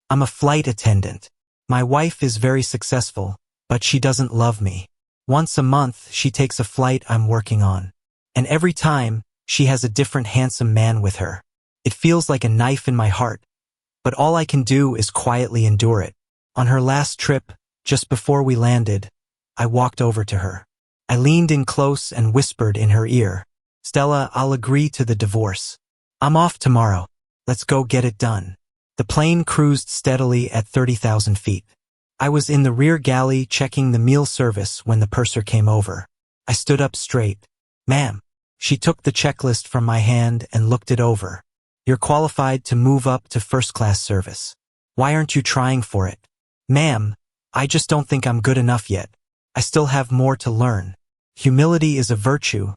I'm a flight attendant. My wife is very successful, but she doesn't love me. Once a month, she takes a flight I'm working on. And every time, she has a different handsome man with her. It feels like a knife in my heart, but all I can do is quietly endure it. On her last trip, just before we landed, I walked over to her. I leaned in close and whispered in her ear, "Stella, I'll agree to the divorce. I'm off tomorrow. Let's go get it done." The plane cruised steadily at 30,000 feet. I was in the rear galley checking the meal service when the purser came over. I stood up straight. "Ma'am." She took the checklist from my hand and looked it over. "You're qualified to move up to first-class service. Why aren't you trying for it?" "Ma'am, I just don't think I'm good enough yet. I still have more to learn. Humility is a virtue,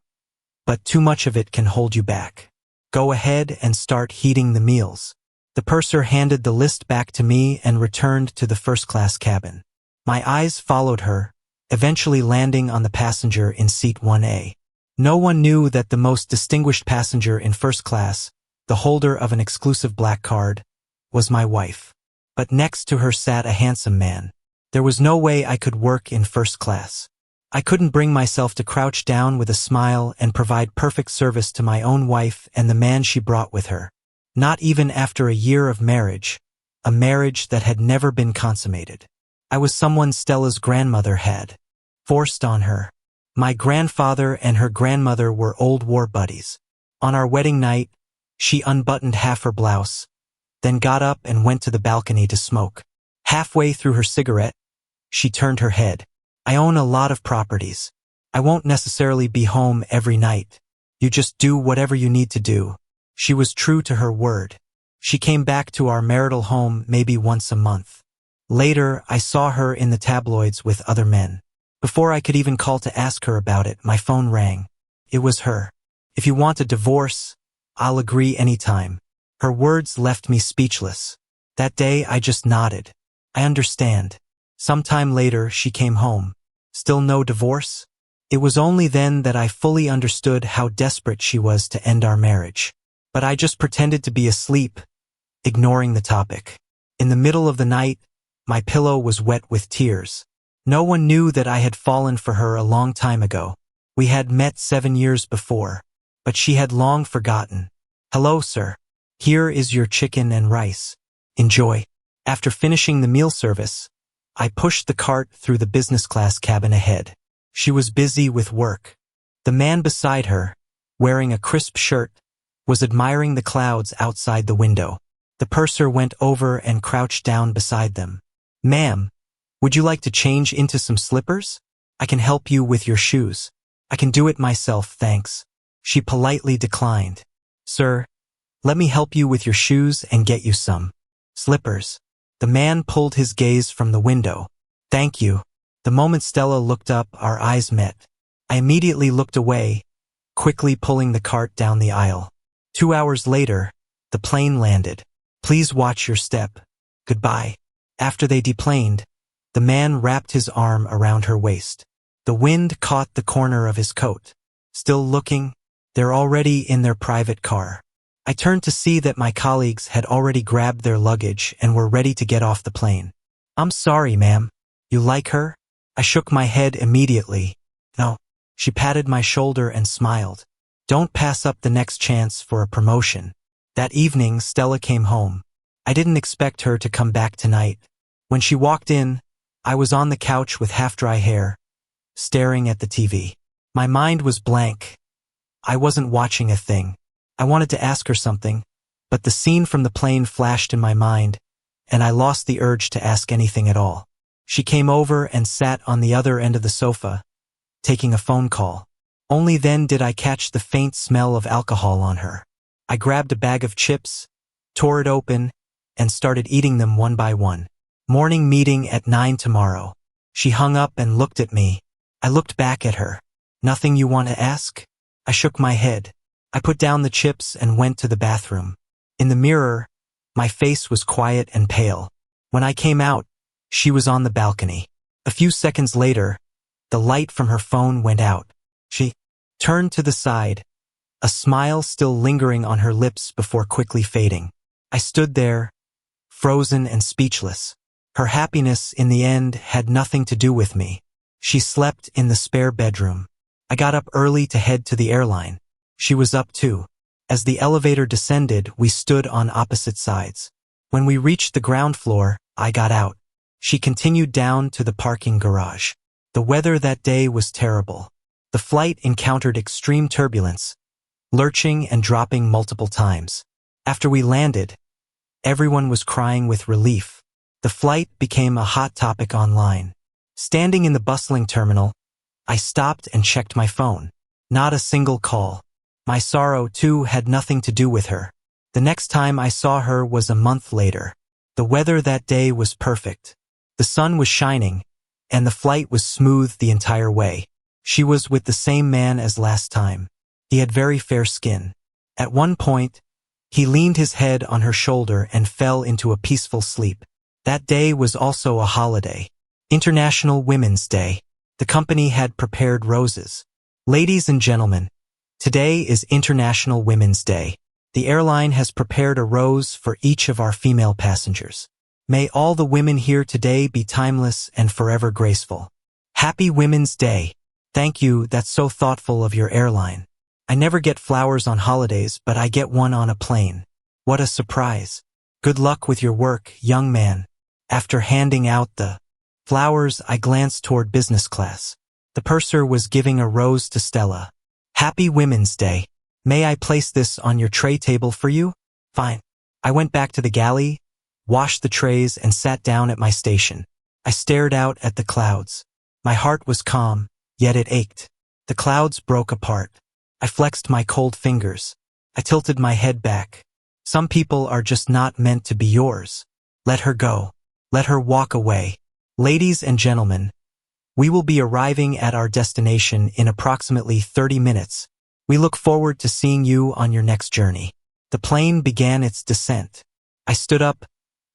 but too much of it can hold you back. Go ahead and start heating the meals." The purser handed the list back to me and returned to the first-class cabin. My eyes followed her, eventually landing on the passenger in seat 1A. No one knew that the most distinguished passenger in first class, the holder of an exclusive black card, was my wife. But next to her sat a handsome man. There was no way I could work in first class. I couldn't bring myself to crouch down with a smile and provide perfect service to my own wife and the man she brought with her. Not even after a year of marriage, a marriage that had never been consummated. I was someone Stella's grandmother had forced on her. My grandfather and her grandmother were old war buddies. On our wedding night, she unbuttoned half her blouse, then got up and went to the balcony to smoke. Halfway through her cigarette, she turned her head. "I own a lot of properties. I won't necessarily be home every night. You just do whatever you need to do." She was true to her word. She came back to our marital home maybe once a month. Later, I saw her in the tabloids with other men. Before I could even call to ask her about it, my phone rang. It was her. "If you want a divorce, I'll agree anytime." Her words left me speechless. That day, I just nodded. "I understand." Sometime later, she came home. Still no divorce? It was only then that I fully understood how desperate she was to end our marriage. But I just pretended to be asleep, ignoring the topic. In the middle of the night, my pillow was wet with tears. No one knew that I had fallen for her a long time ago. We had met 7 years before, but she had long forgotten. "Hello, sir. Here is your chicken and rice. Enjoy." After finishing the meal service, I pushed the cart through the business class cabin ahead. She was busy with work. The man beside her, wearing a crisp shirt, was admiring the clouds outside the window. The purser went over and crouched down beside them. "Ma'am, would you like to change into some slippers? I can help you with your shoes." "I can do it myself, thanks." She politely declined. "Sir, let me help you with your shoes and get you some slippers." The man pulled his gaze from the window. "Thank you." The moment Stella looked up, our eyes met. I immediately looked away, quickly pulling the cart down the aisle. 2 hours later, the plane landed. "Please watch your step. Goodbye." After they deplaned, the man wrapped his arm around her waist. The wind caught the corner of his coat. Still looking? They're already in their private car. I turned to see that my colleagues had already grabbed their luggage and were ready to get off the plane. "I'm sorry, ma'am. You like her?" I shook my head immediately. "No." She patted my shoulder and smiled. "Don't pass up the next chance for a promotion." That evening, Stella came home. I didn't expect her to come back tonight. When she walked in, I was on the couch with half-dry hair, staring at the TV. My mind was blank. I wasn't watching a thing. I wanted to ask her something, but the scene from the plane flashed in my mind, and I lost the urge to ask anything at all. She came over and sat on the other end of the sofa, taking a phone call. Only then did I catch the faint smell of alcohol on her. I grabbed a bag of chips, tore it open, and started eating them one by one. "Morning meeting at 9 tomorrow." She hung up and looked at me. I looked back at her. "Nothing you want to ask?" I shook my head. I put down the chips and went to the bathroom. In the mirror, my face was quiet and pale. When I came out, she was on the balcony. A few seconds later, the light from her phone went out. She turned to the side, a smile still lingering on her lips before quickly fading. I stood there, frozen and speechless. Her happiness in the end had nothing to do with me. She slept in the spare bedroom. I got up early to head to the airline. She was up too. As the elevator descended, we stood on opposite sides. When we reached the ground floor, I got out. She continued down to the parking garage. The weather that day was terrible. The flight encountered extreme turbulence, lurching and dropping multiple times. After we landed, everyone was crying with relief. The flight became a hot topic online. Standing in the bustling terminal, I stopped and checked my phone. Not a single call. My sorrow, too, had nothing to do with her. The next time I saw her was a month later. The weather that day was perfect. The sun was shining, and the flight was smooth the entire way. She was with the same man as last time. He had very fair skin. At one point, he leaned his head on her shoulder and fell into a peaceful sleep. That day was also a holiday. International Women's Day. The company had prepared roses. Ladies and gentlemen, today is International Women's Day. The airline has prepared a rose for each of our female passengers. May all the women here today be timeless and forever graceful. Happy Women's Day. Thank you, that's so thoughtful of your airline. I never get flowers on holidays, but I get one on a plane. What a surprise. Good luck with your work, young man. After handing out the flowers, I glanced toward business class. The purser was giving a rose to Stella. Happy Women's Day. May I place this on your tray table for you? Fine. I went back to the galley, washed the trays, and sat down at my station. I stared out at the clouds. My heart was calm, yet it ached. The clouds broke apart. I flexed my cold fingers. I tilted my head back. Some people are just not meant to be yours. Let her go. Let her walk away. Ladies and gentlemen, we will be arriving at our destination in approximately 30 minutes. We look forward to seeing you on your next journey. The plane began its descent. I stood up,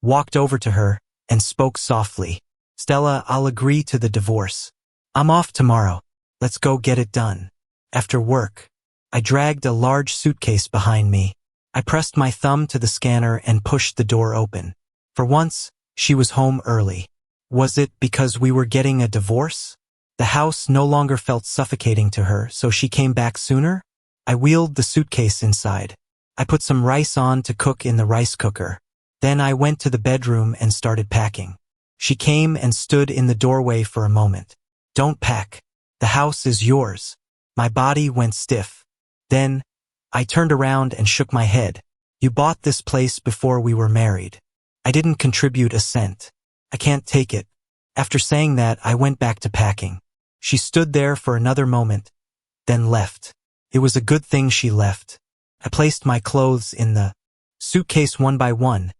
walked over to her, and spoke softly. Stella, I'll agree to the divorce. I'm off tomorrow. Let's go get it done. After work, I dragged a large suitcase behind me. I pressed my thumb to the scanner and pushed the door open. For once, she was home early. Was it because we were getting a divorce? The house no longer felt suffocating to her, so she came back sooner? I wheeled the suitcase inside. I put some rice on to cook in the rice cooker. Then I went to the bedroom and started packing. She came and stood in the doorway for a moment. Don't pack. The house is yours. My body went stiff. Then, I turned around and shook my head. You bought this place before we were married. I didn't contribute a cent. I can't take it. After saying that, I went back to packing. She stood there for another moment, then left. It was a good thing she left. I placed my clothes in the suitcase one by one,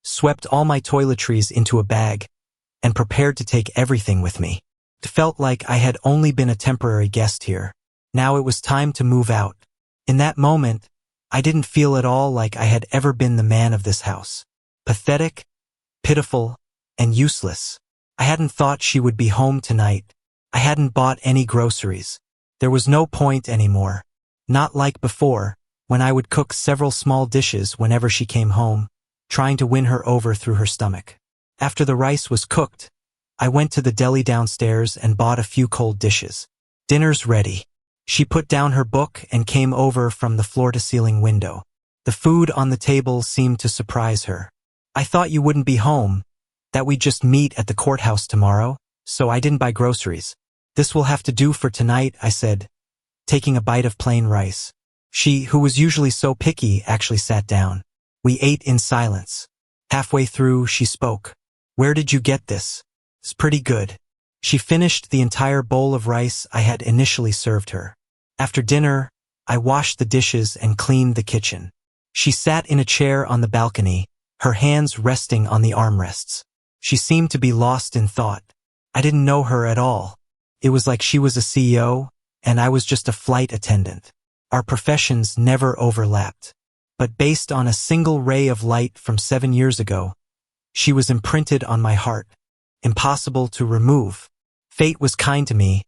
swept all my toiletries into a bag, and prepared to take everything with me. It felt like I had only been a temporary guest here. Now it was time to move out. In that moment, I didn't feel at all like I had ever been the man of this house. Pathetic, pitiful, and useless. I hadn't thought she would be home tonight. I hadn't bought any groceries. There was no point anymore. Not like before, when I would cook several small dishes whenever she came home, trying to win her over through her stomach. After the rice was cooked, I went to the deli downstairs and bought a few cold dishes. Dinner's ready. She put down her book and came over from the floor-to-ceiling window. The food on the table seemed to surprise her. I thought you wouldn't be home, that we'd just meet at the courthouse tomorrow, so I didn't buy groceries. This will have to do for tonight, I said, taking a bite of plain rice. She, who was usually so picky, actually sat down. We ate in silence. Halfway through, she spoke. Where did you get this? It's pretty good. She finished the entire bowl of rice I had initially served her. After dinner, I washed the dishes and cleaned the kitchen. She sat in a chair on the balcony, her hands resting on the armrests. She seemed to be lost in thought. I didn't know her at all. It was like she was a CEO, and I was just a flight attendant. Our professions never overlapped. But based on a single ray of light from 7 years ago, she was imprinted on my heart. Impossible to remove. Fate was kind to me,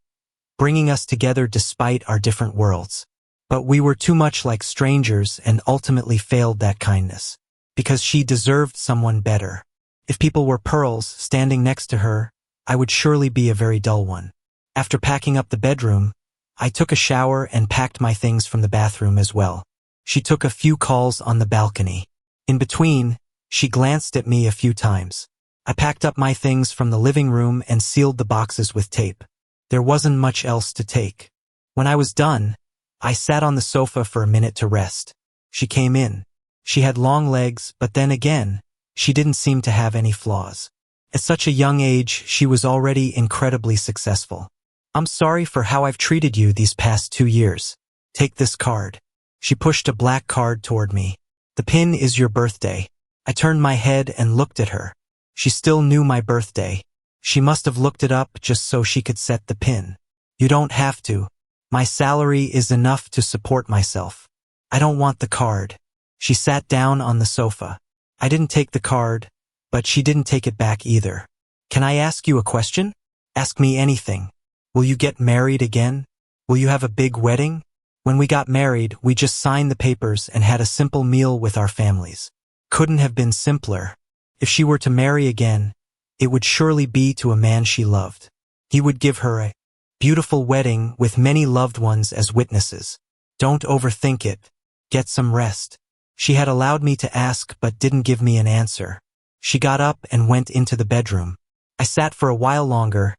bringing us together despite our different worlds. But we were too much like strangers and ultimately failed that kindness. because she deserved someone better. If people were pearls standing next to her, I would surely be a very dull one. After packing up the bedroom, I took a shower and packed my things from the bathroom as well. She took a few calls on the balcony. In between, she glanced at me a few times. I packed up my things from the living room and sealed the boxes with tape. There wasn't much else to take. When I was done, I sat on the sofa for a minute to rest. She came in. She had long legs, but then again, she didn't seem to have any flaws. At such a young age, she was already incredibly successful. I'm sorry for how I've treated you these past 2 years. Take this card. She pushed a black card toward me. The pin is your birthday. I turned my head and looked at her. She still knew my birthday. She must have looked it up just so she could set the pin. You don't have to. My salary is enough to support myself. I don't want the card. She sat down on the sofa. I didn't take the card, but she didn't take it back either. Can I ask you a question? Ask me anything. Will you get married again? Will you have a big wedding? When we got married, we just signed the papers and had a simple meal with our families. Couldn't have been simpler. If she were to marry again, it would surely be to a man she loved. He would give her a beautiful wedding with many loved ones as witnesses. Don't overthink it. Get some rest. She had allowed me to ask but didn't give me an answer. She got up and went into the bedroom. I sat for a while longer,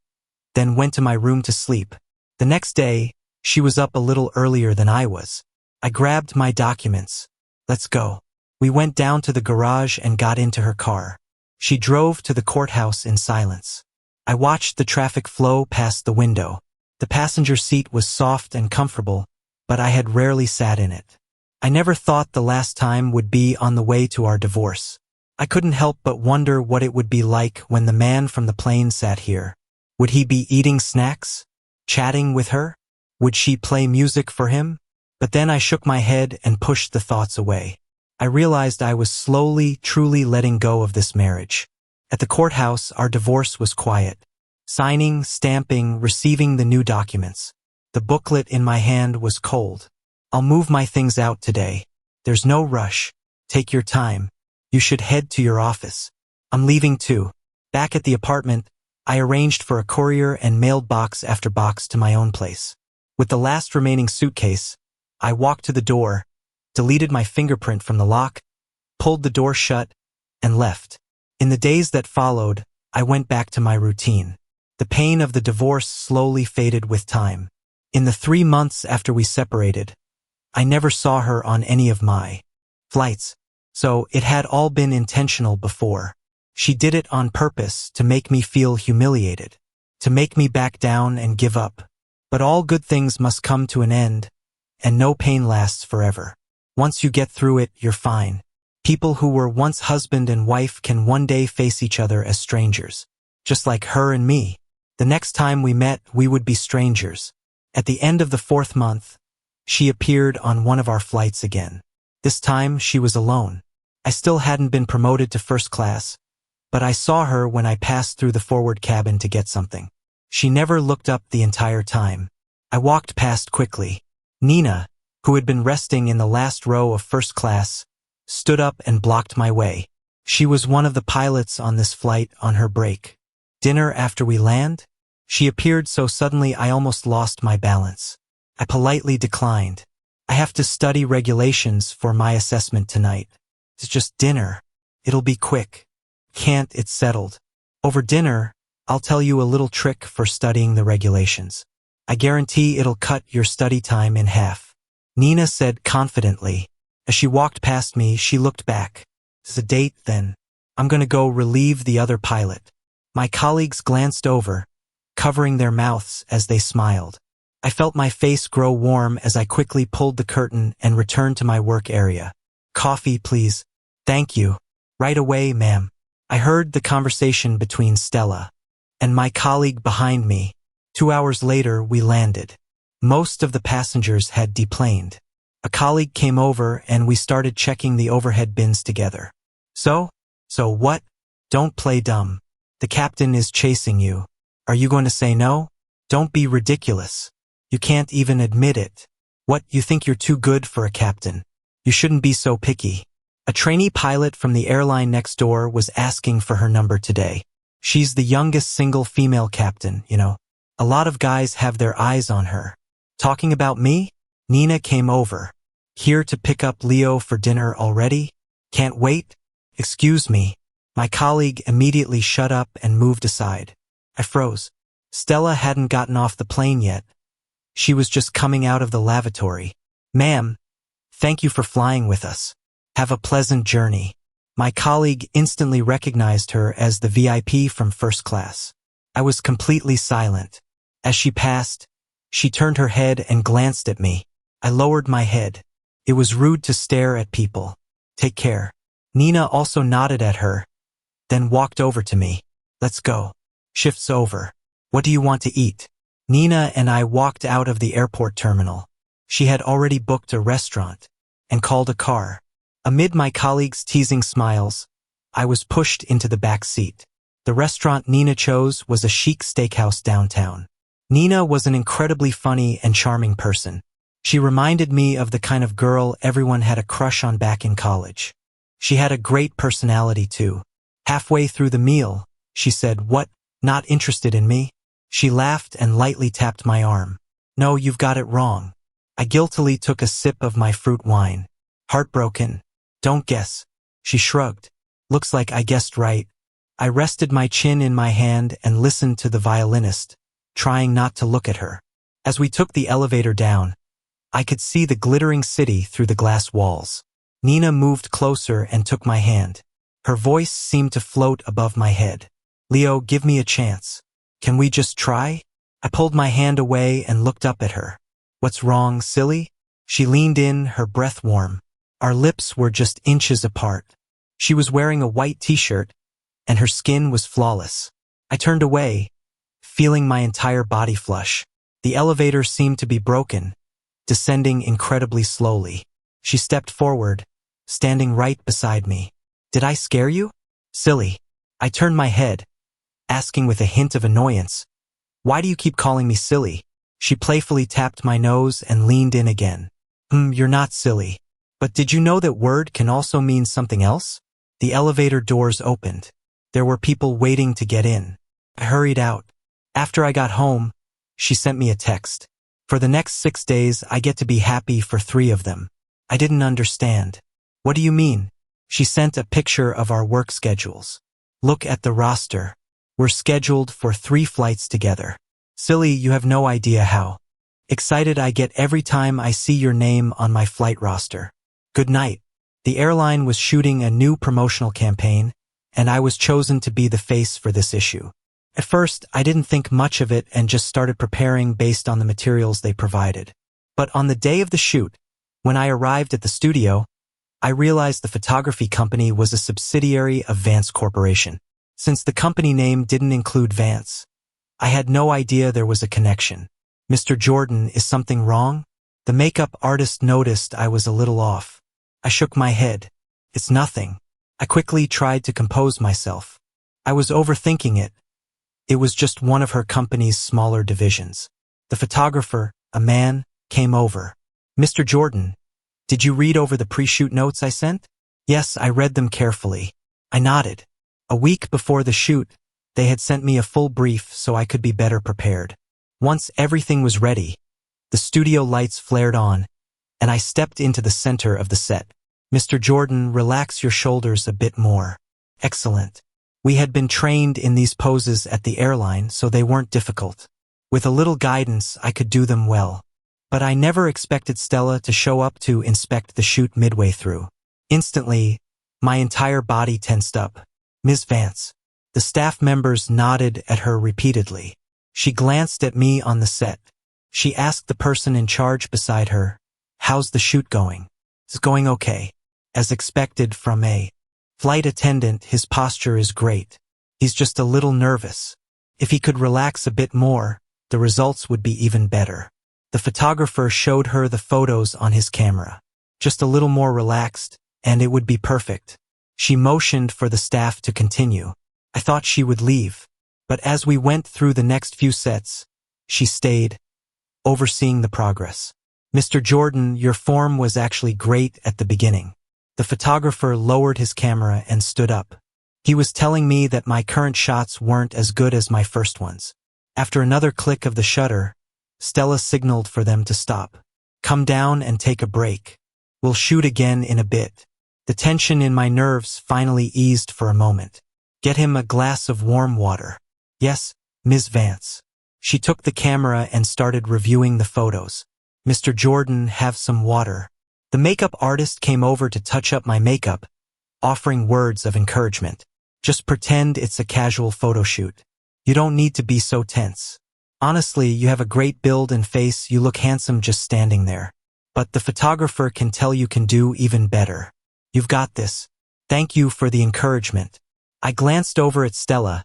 then went to my room to sleep. The next day, she was up a little earlier than I was. I grabbed my documents. Let's go. We went down to the garage and got into her car. She drove to the courthouse in silence. I watched the traffic flow past the window. The passenger seat was soft and comfortable, but I had rarely sat in it. I never thought the last time would be on the way to our divorce. I couldn't help but wonder what it would be like when the man from the plane sat here. Would he be eating snacks? Chatting with her? Would she play music for him? But then I shook my head and pushed the thoughts away. I realized I was slowly, truly letting go of this marriage. At the courthouse, our divorce was quiet. Signing, stamping, receiving the new documents. The booklet in my hand was cold. I'll move my things out today. There's no rush. Take your time. You should head to your office. I'm leaving too. Back at the apartment, I arranged for a courier and mailed box after box to my own place. With the last remaining suitcase, I walked to the door, deleted my fingerprint from the lock, pulled the door shut, and left. In the days that followed, I went back to my routine. The pain of the divorce slowly faded with time. In the 3 months after we separated, I never saw her on any of my flights, so it had all been intentional before. She did it on purpose to make me feel humiliated, to make me back down and give up. But all good things must come to an end, and no pain lasts forever. Once you get through it, you're fine. People who were once husband and wife can one day face each other as strangers. Just like her and me. The next time we met, we would be strangers. At the end of the 4th month, she appeared on one of our flights again. This time, she was alone. I still hadn't been promoted to first class, but I saw her when I passed through the forward cabin to get something. She never looked up the entire time. I walked past quickly. Nina, who had been resting in the last row of first class, stood up and blocked my way. She was one of the pilots on this flight on her break. Dinner after we land? She appeared so suddenly I almost lost my balance. I politely declined. I have to study regulations for my assessment tonight. It's just dinner. It'll be quick. Can't, it's settled. Over dinner, I'll tell you a little trick for studying the regulations. I guarantee it'll cut your study time in half. Nina said confidently. As she walked past me, she looked back. It's a date, then. I'm gonna go relieve the other pilot. My colleagues glanced over, covering their mouths as they smiled. I felt my face grow warm as I quickly pulled the curtain and returned to my work area. Coffee, please. Thank you. Right away, ma'am. I heard the conversation between Stella and my colleague behind me. 2 hours later, we landed. Most of the passengers had deplaned. A colleague came over and we started checking the overhead bins together. So what? Don't play dumb. The captain is chasing you. Are you going to say no? Don't be ridiculous. You can't even admit it. What, you think you're too good for a captain? You shouldn't be so picky. A trainee pilot from the airline next door was asking for her number today. She's the youngest single female captain, you know. A lot of guys have their eyes on her. Talking about me? Nina came over. Here to pick up Leo for dinner already? Can't wait? Excuse me. My colleague immediately shut up and moved aside. I froze. Stella hadn't gotten off the plane yet. She was just coming out of the lavatory. Ma'am, thank you for flying with us. Have a pleasant journey. My colleague instantly recognized her as the VIP from first class. I was completely silent. As she passed, she turned her head and glanced at me. I lowered my head. It was rude to stare at people. Take care. Nina also nodded at her, then walked over to me. Let's go. Shift's over. What do you want to eat? Nina and I walked out of the airport terminal. She had already booked a restaurant and called a car. Amid my colleagues' teasing smiles, I was pushed into the back seat. The restaurant Nina chose was a chic steakhouse downtown. Nina was an incredibly funny and charming person. She reminded me of the kind of girl everyone had a crush on back in college. She had a great personality too. Halfway through the meal, she said, "What, not interested in me?" She laughed and lightly tapped my arm. "No, you've got it wrong." I guiltily took a sip of my fruit wine. Heartbroken. Don't guess. She shrugged. Looks like I guessed right. I rested my chin in my hand and listened to the violinist, trying not to look at her. As we took the elevator down, I could see the glittering city through the glass walls. Nina moved closer and took my hand. Her voice seemed to float above my head. "Leo, give me a chance. Can we just try?" I pulled my hand away and looked up at her. "What's wrong, silly?" She leaned in, her breath warm. Our lips were just inches apart. She was wearing a white t-shirt, and her skin was flawless. I turned away, feeling my entire body flush. The elevator seemed to be broken, descending incredibly slowly. She stepped forward, standing right beside me. "Did I scare you?" "Silly." I turned my head, asking with a hint of annoyance, "Why do you keep calling me silly?" She playfully tapped my nose and leaned in again. You're not silly. But did you know that word can also mean something else?" The elevator doors opened. There were people waiting to get in. I hurried out. After I got home, she sent me a text. "For the next 6 days, I get to be happy for 3 of them." I didn't understand. "What do you mean?" She sent a picture of our work schedules. "Look at the roster. We're scheduled for 3 flights together. Silly, you have no idea how excited I get every time I see your name on my flight roster. Good night." The airline was shooting a new promotional campaign, and I was chosen to be the face for this issue. At first, I didn't think much of it and just started preparing based on the materials they provided. But on the day of the shoot, when I arrived at the studio, I realized the photography company was a subsidiary of Vance Corporation. Since the company name didn't include Vance, I had no idea there was a connection. "Mr. Jordan, is something wrong?" The makeup artist noticed I was a little off. I shook my head. "It's nothing." I quickly tried to compose myself. I was overthinking it. It was just one of her company's smaller divisions. The photographer, a man, came over. "Mr. Jordan, did you read over the pre-shoot notes I sent?" "Yes, I read them carefully." I nodded. A week before the shoot, they had sent me a full brief so I could be better prepared. Once everything was ready, the studio lights flared on, and I stepped into the center of the set. "Mr. Jordan, relax your shoulders a bit more." Excellent. We had been trained in these poses at the airline, so they weren't difficult. With a little guidance, I could do them well. But I never expected Stella to show up to inspect the shoot midway through. Instantly, my entire body tensed up. "Ms. Vance." The staff members nodded at her repeatedly. She glanced at me on the set. She asked the person in charge beside her, "How's the shoot going?" "It's going okay." As expected from a flight attendant, his posture is great. He's just a little nervous. If he could relax a bit more, the results would be even better. The photographer showed her the photos on his camera. Just a little more relaxed, and it would be perfect. She motioned for the staff to continue. I thought she would leave, but as we went through the next few sets, she stayed, overseeing the progress. "Mr. Jordan, your form was actually great at the beginning. The photographer lowered his camera and stood up. He was telling me that my current shots weren't as good as my first ones. After another click of the shutter, Stella signaled for them to stop. Come down and take a break. We'll shoot again in a bit. The tension in my nerves finally eased for a moment. Get him a glass of warm water. Yes, Ms. Vance. She took the camera and started reviewing the photos. Mr. Jordan, have some water. The makeup artist came over to touch up my makeup, offering words of encouragement. Just pretend it's a casual photo shoot. You don't need to be so tense. Honestly, you have a great build and face, you look handsome just standing there. But the photographer can tell you can do even better. You've got this. Thank you for the encouragement. I glanced over at Stella,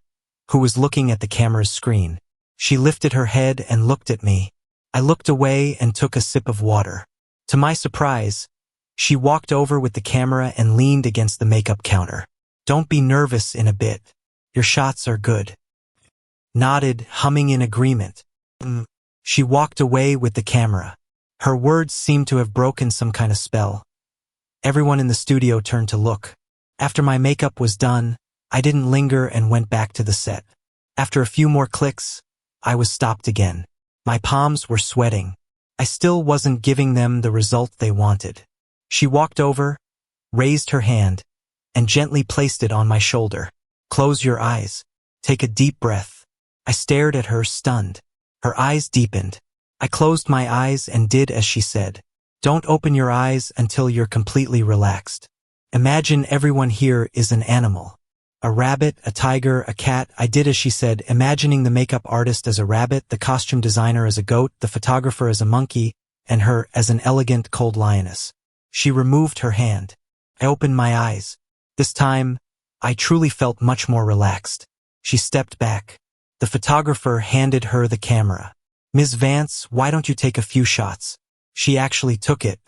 who was looking at the camera's screen. She lifted her head and looked at me. I looked away and took a sip of water. To my surprise, she walked over with the camera and leaned against the makeup counter. Don't be nervous in a bit. Your shots are good. Nodded, humming in agreement. She walked away with the camera. Her words seemed to have broken some kind of spell. Everyone in the studio turned to look. After my makeup was done, I didn't linger and went back to the set. After a few more clicks, I was stopped again. My palms were sweating. I still wasn't giving them the result they wanted. She walked over, raised her hand, and gently placed it on my shoulder. Close your eyes. Take a deep breath. I stared at her, stunned. Her eyes deepened. I closed my eyes and did as she said. Don't open your eyes until you're completely relaxed. Imagine everyone here is an animal. A rabbit, a tiger, a cat. I did as she said, imagining the makeup artist as a rabbit, the costume designer as a goat, the photographer as a monkey, and her as an elegant, cold lioness. She removed her hand. I opened my eyes. This time, I truly felt much more relaxed. She stepped back. The photographer handed her the camera. Ms. Vance, why don't you take a few shots? She actually took it.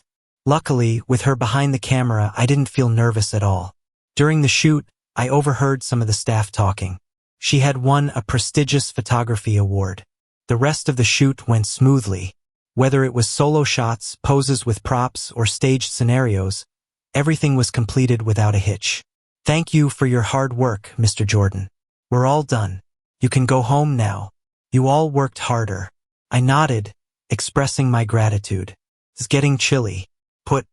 Luckily, with her behind the camera, I didn't feel nervous at all. During the shoot, I overheard some of the staff talking. She had won a prestigious photography award. The rest of the shoot went smoothly. Whether it was solo shots, poses with props, or staged scenarios, everything was completed without a hitch. Thank you for your hard work, Mr. Jordan. We're all done. You can go home now. You all worked harder. I nodded, expressing my gratitude. It's getting chilly. Put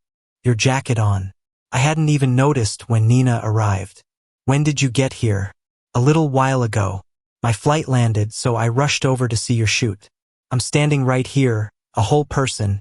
your jacket on. I hadn't even noticed when Nina arrived. When did you get here? A little while ago. My flight landed, so I rushed over to see your shoot. I'm standing right here, a whole person,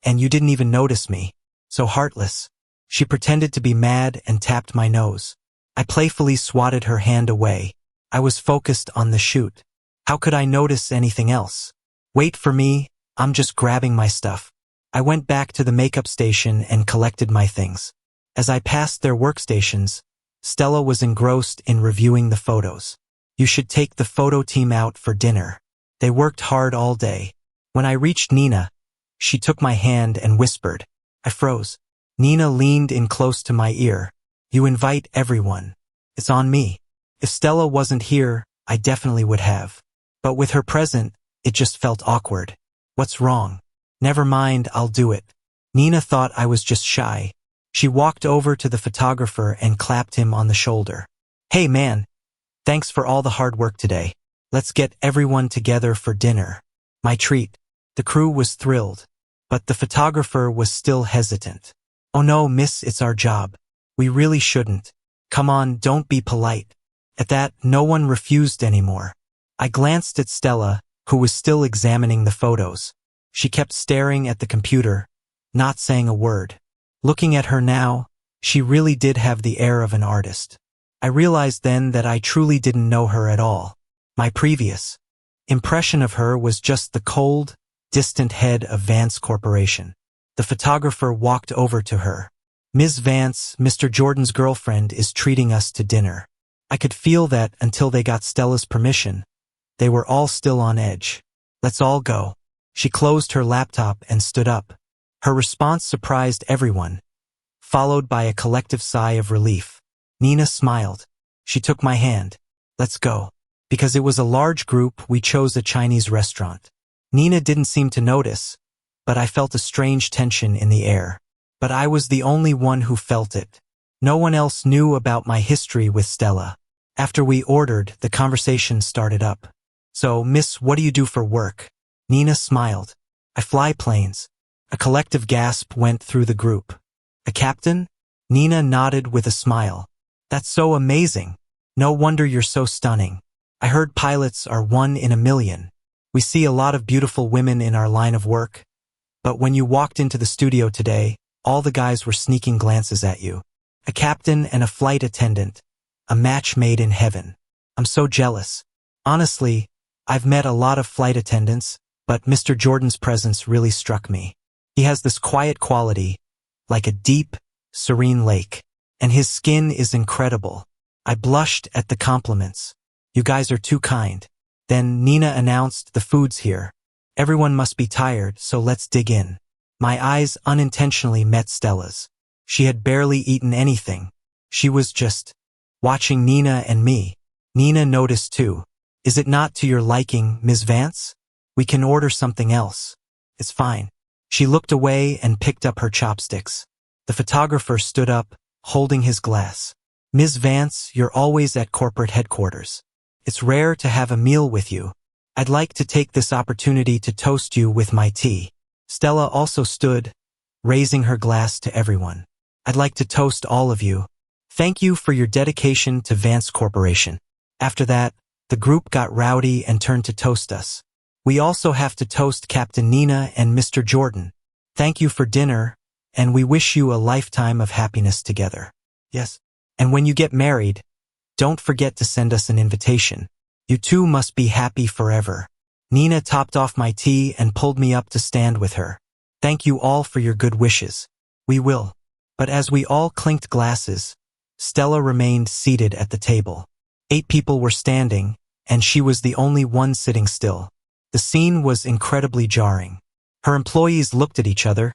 and you didn't even notice me. So heartless. She pretended to be mad and tapped my nose. I playfully swatted her hand away. I was focused on the shoot. How could I notice anything else? Wait for me, I'm just grabbing my stuff. I went back to the makeup station and collected my things. As I passed their workstations, Stella was engrossed in reviewing the photos. You should take the photo team out for dinner. They worked hard all day. When I reached Nina, she took my hand and whispered. I froze. Nina leaned in close to my ear. You invite everyone. It's on me. If Stella wasn't here, I definitely would have. But with her present, it just felt awkward. What's wrong? Never mind, I'll do it. Nina thought I was just shy. She walked over to the photographer and clapped him on the shoulder. Hey man, thanks for all the hard work today. Let's get everyone together for dinner. My treat. The crew was thrilled, but the photographer was still hesitant. Oh no, miss, it's our job. We really shouldn't. Come on, don't be polite. At that, no one refused anymore. I glanced at Stella, who was still examining the photos. She kept staring at the computer, not saying a word. Looking at her now, she really did have the air of an artist. I realized then that I truly didn't know her at all. My previous impression of her was just the cold, distant head of Vance Corporation. The photographer walked over to her. Ms. Vance, Mr. Jordan's girlfriend, is treating us to dinner. I could feel that until they got Stella's permission, they were all still on edge. Let's all go. She closed her laptop and stood up. Her response surprised everyone, followed by a collective sigh of relief. Nina smiled. She took my hand. Let's go. Because it was a large group, we chose a Chinese restaurant. Nina didn't seem to notice, but I felt a strange tension in the air. But I was the only one who felt it. No one else knew about my history with Stella. After we ordered, the conversation started up. So, Miss, what do you do for work? Nina smiled. I fly planes. A collective gasp went through the group. A captain? Nina nodded with a smile. That's so amazing. No wonder you're so stunning. I heard pilots are 1 in a million. We see a lot of beautiful women in our line of work. But when you walked into the studio today, all the guys were sneaking glances at you. A captain and a flight attendant. A match made in heaven. I'm so jealous. Honestly, I've met a lot of flight attendants, but Mr. Jordan's presence really struck me. He has this quiet quality, like a deep, serene lake, and his skin is incredible. I blushed at the compliments. You guys are too kind. Then Nina announced the food's here. Everyone must be tired, so let's dig in. My eyes unintentionally met Stella's. She had barely eaten anything. She was just watching Nina and me. Nina noticed too. Is it not to your liking, Ms. Vance? We can order something else. It's fine. She looked away and picked up her chopsticks. The photographer stood up, holding his glass. Ms. Vance, you're always at corporate headquarters. It's rare to have a meal with you. I'd like to take this opportunity to toast you with my tea. Stella also stood, raising her glass to everyone. I'd like to toast all of you. Thank you for your dedication to Vance Corporation. After that, the group got rowdy and turned to toast us. We also have to toast Captain Nina and Mr. Jordan. Thank you for dinner, and we wish you a lifetime of happiness together. Yes. And when you get married, don't forget to send us an invitation. You two must be happy forever. Nina topped off my tea and pulled me up to stand with her. Thank you all for your good wishes. We will. But as we all clinked glasses, Stella remained seated at the table. 8 people were standing, and she was the only one sitting still. The scene was incredibly jarring. Her employees looked at each other,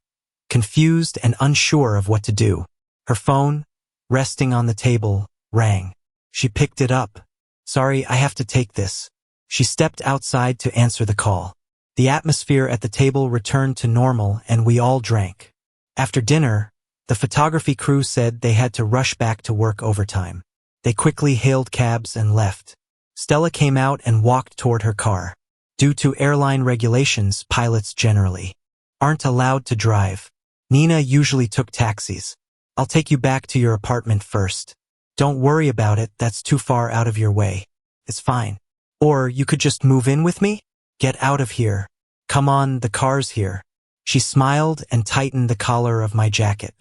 confused and unsure of what to do. Her phone, resting on the table, rang. She picked it up. Sorry, I have to take this. She stepped outside to answer the call. The atmosphere at the table returned to normal and we all drank. After dinner, the photography crew said they had to rush back to work overtime. They quickly hailed cabs and left. Stella came out and walked toward her car. Due to airline regulations, pilots generally aren't allowed to drive. Nina usually took taxis. I'll take you back to your apartment first. Don't worry about it, that's too far out of your way. It's fine. Or you could just move in with me? Get out of here. Come on, the car's here. She smiled and tightened the collar of my jacket.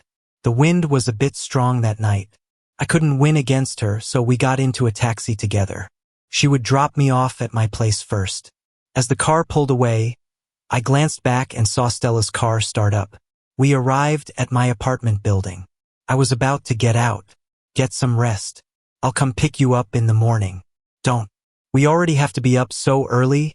The wind was a bit strong that night. I couldn't win against her, so we got into a taxi together. She would drop me off at my place first. As the car pulled away, I glanced back and saw Stella's car start up. We arrived at my apartment building. I was about to get out. Get some rest. I'll come pick you up in the morning. Don't. We already have to be up so early,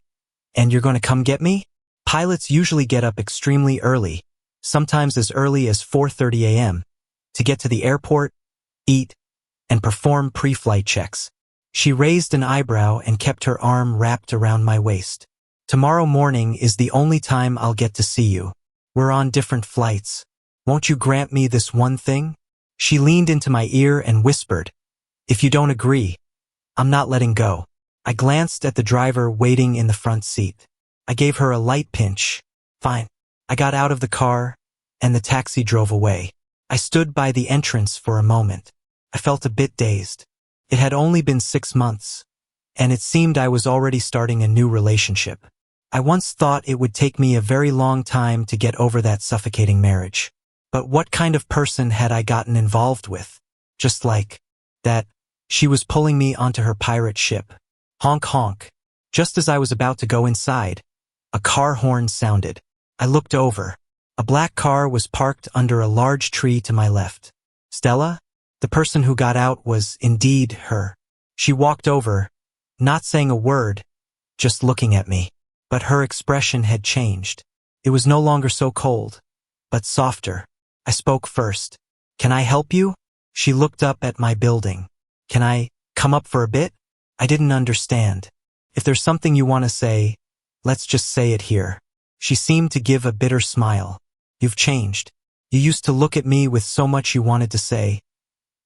and you're going to come get me? Pilots usually get up extremely early, sometimes as early as 4:30 a.m., to get to the airport, eat, and perform pre-flight checks. She raised an eyebrow and kept her arm wrapped around my waist. Tomorrow morning is the only time I'll get to see you. We're on different flights. Won't you grant me this one thing? She leaned into my ear and whispered, if you don't agree, I'm not letting go. I glanced at the driver waiting in the front seat. I gave her a light pinch. Fine. I got out of the car, and the taxi drove away. I stood by the entrance for a moment. I felt a bit dazed. It had only been 6 months, and it seemed I was already starting a new relationship. I once thought it would take me a very long time to get over that suffocating marriage. But what kind of person had I gotten involved with? Just like that, she was pulling me onto her pirate ship. Honk honk. Just as I was about to go inside, a car horn sounded. I looked over. A black car was parked under a large tree to my left. Stella? The person who got out was indeed her. She walked over, not saying a word, just looking at me. But her expression had changed. It was no longer so cold, but softer. I spoke first. Can I help you? She looked up at my building. Can I come up for a bit? I didn't understand. If there's something you want to say, let's just say it here. She seemed to give a bitter smile. You've changed. You used to look at me with so much you wanted to say,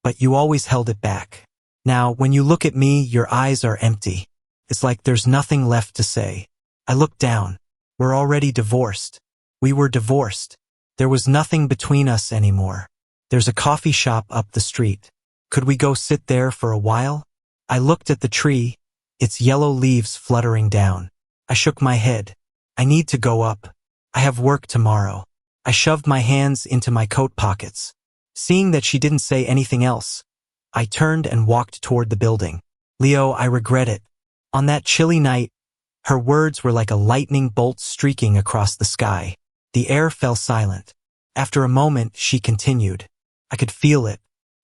but you always held it back. Now, when you look at me, your eyes are empty. It's like there's nothing left to say. I looked down. We're already divorced. We were divorced. There was nothing between us anymore. There's a coffee shop up the street. Could we go sit there for a while? I looked at the tree, its yellow leaves fluttering down. I shook my head. I need to go up. I have work tomorrow. I shoved my hands into my coat pockets. Seeing that she didn't say anything else, I turned and walked toward the building. Leo, I regret it. On that chilly night, her words were like a lightning bolt streaking across the sky. The air fell silent. After a moment, she continued. I could feel it.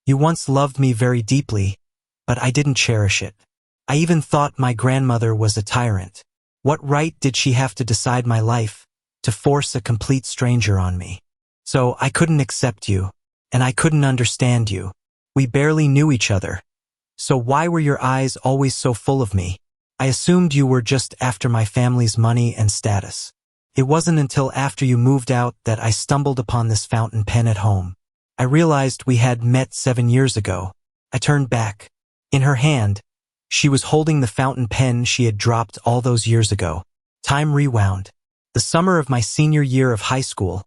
You once loved me very deeply, but I didn't cherish it. I even thought my grandmother was a tyrant. What right did she have to decide my life, to force a complete stranger on me? So I couldn't accept you, and I couldn't understand you. We barely knew each other. So why were your eyes always so full of me? I assumed you were just after my family's money and status. It wasn't until after you moved out that I stumbled upon this fountain pen at home. I realized we had met 7 years ago. I turned back. In her hand, she was holding the fountain pen she had dropped all those years ago. Time rewound. The summer of my senior year of high school,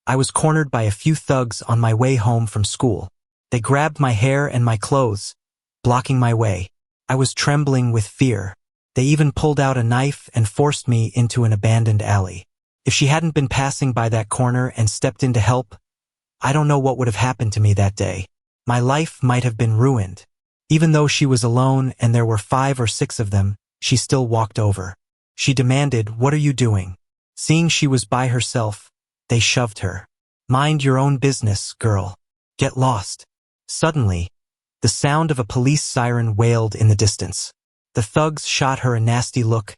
I was cornered by a few thugs on my way home from school. They grabbed my hair and my clothes, blocking my way. I was trembling with fear. They even pulled out a knife and forced me into an abandoned alley. If she hadn't been passing by that corner and stepped in to help, I don't know what would have happened to me that day. My life might have been ruined. Even though she was alone and there were 5 or 6 of them, she still walked over. She demanded, "What are you doing?" Seeing she was by herself, they shoved her. "Mind your own business, girl. Get lost." Suddenly, the sound of a police siren wailed in the distance. The thugs shot her a nasty look,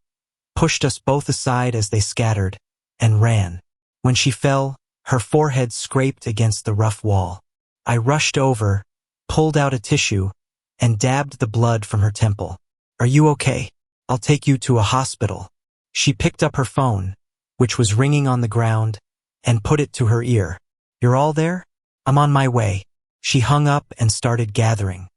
pushed us both aside as they scattered, and ran. When she fell, her forehead scraped against the rough wall. I rushed over, pulled out a tissue, and dabbed the blood from her temple. "Are you okay? I'll take you to a hospital." She picked up her phone, which was ringing on the ground, and put it to her ear. "You're all there? I'm on my way." She hung up and started gathering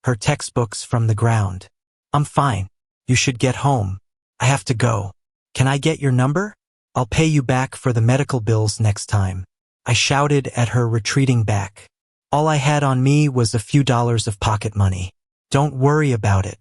her textbooks from the ground. "I'm fine. You should get home. I have to go. Can I get your number? I'll pay you back for the medical bills next time." I shouted at her retreating back. All I had on me was a few dollars of pocket money. "Don't worry about it.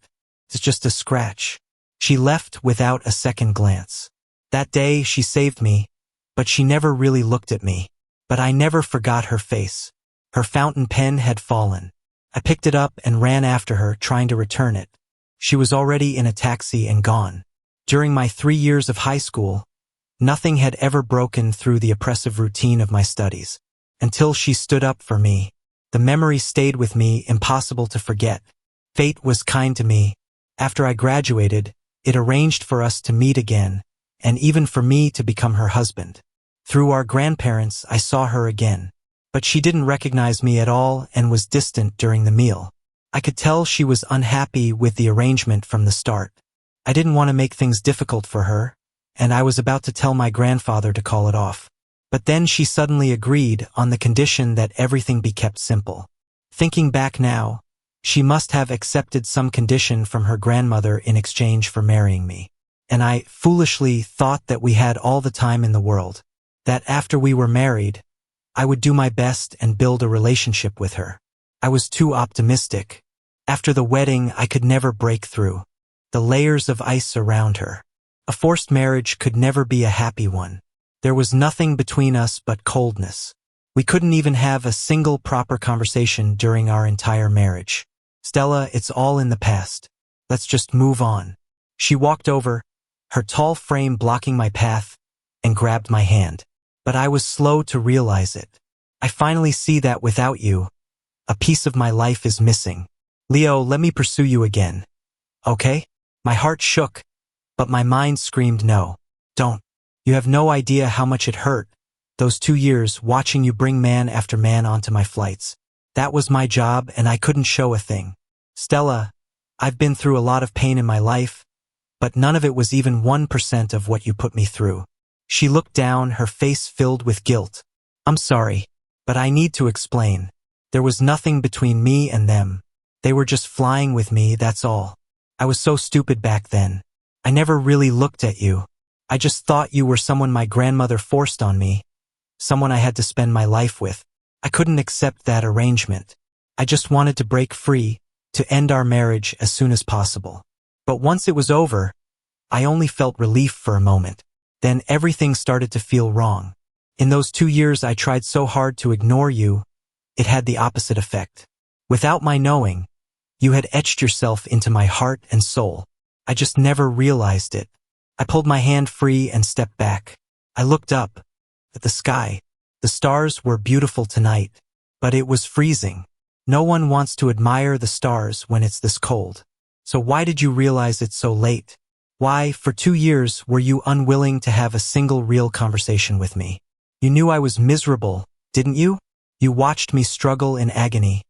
It's just a scratch." She left without a second glance. That day she saved me, but she never really looked at me. But I never forgot her face. Her fountain pen had fallen. I picked it up and ran after her, trying to return it. She was already in a taxi and gone. During my 3 years of high school, nothing had ever broken through the oppressive routine of my studies. Until she stood up for me. The memory stayed with me, impossible to forget. Fate was kind to me. After I graduated, it arranged for us to meet again, and even for me to become her husband. Through our grandparents, I saw her again. But she didn't recognize me at all and was distant during the meal. I could tell she was unhappy with the arrangement from the start. I didn't want to make things difficult for her, and I was about to tell my grandfather to call it off. But then she suddenly agreed on the condition that everything be kept simple. Thinking back now, she must have accepted some condition from her grandmother in exchange for marrying me. And I foolishly thought that we had all the time in the world, that after we were married, I would do my best and build a relationship with her. I was too optimistic. After the wedding, I could never break through the layers of ice around her. A forced marriage could never be a happy one. There was nothing between us but coldness. We couldn't even have a single proper conversation during our entire marriage. "Stella, it's all in the past. Let's just move on." She walked over, her tall frame blocking my path, and grabbed my hand. But I was slow to realize it. "I finally see that without you, a piece of my life is missing. Leo, let me pursue you again. Okay?" My heart shook, but my mind screamed no. "Don't. You have no idea how much it hurt, those 2 years watching you bring man after man onto my flights. That was my job and I couldn't show a thing. Stella, I've been through a lot of pain in my life, but none of it was even 1% of what you put me through." She looked down, her face filled with guilt. "I'm sorry, But I need to explain. There was nothing between me and them. They were just flying with me, that's all. I was so stupid back then. I never really looked at you. I just thought you were someone my grandmother forced on me. Someone I had to spend my life with. I couldn't accept that arrangement. I just wanted to break free, to end our marriage as soon as possible. But once it was over, I only felt relief for a moment. Then everything started to feel wrong. In those 2 years I tried so hard to ignore you, it had the opposite effect. Without my knowing, you had etched yourself into my heart and soul. I just never realized it. I pulled my hand free and stepped back. I looked up at the sky. The stars were beautiful tonight, but it was freezing. No one wants to admire the stars when it's this cold. So why did you realize it so late? Why, for 2 years, were you unwilling to have a single real conversation with me? You knew I was miserable, didn't you? You watched me struggle in agony,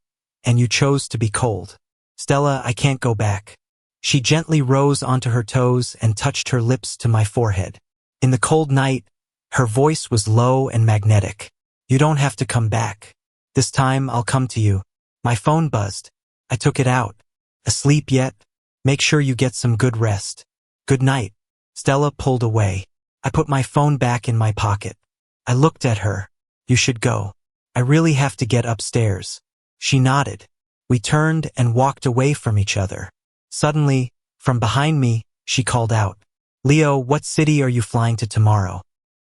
and you chose to be cold. Stella, I can't go back. She gently rose onto her toes and touched her lips to my forehead. In the cold night, her voice was low and magnetic. You don't have to come back. This time I'll come to you. My phone buzzed. I took it out. Asleep yet? Make sure you get some good rest. Good night. Stella pulled away. I put my phone back in my pocket. I looked at her. You should go. I really have to get upstairs. She nodded. We turned and walked away from each other. Suddenly, from behind me, she called out, Leo, what city are you flying to tomorrow?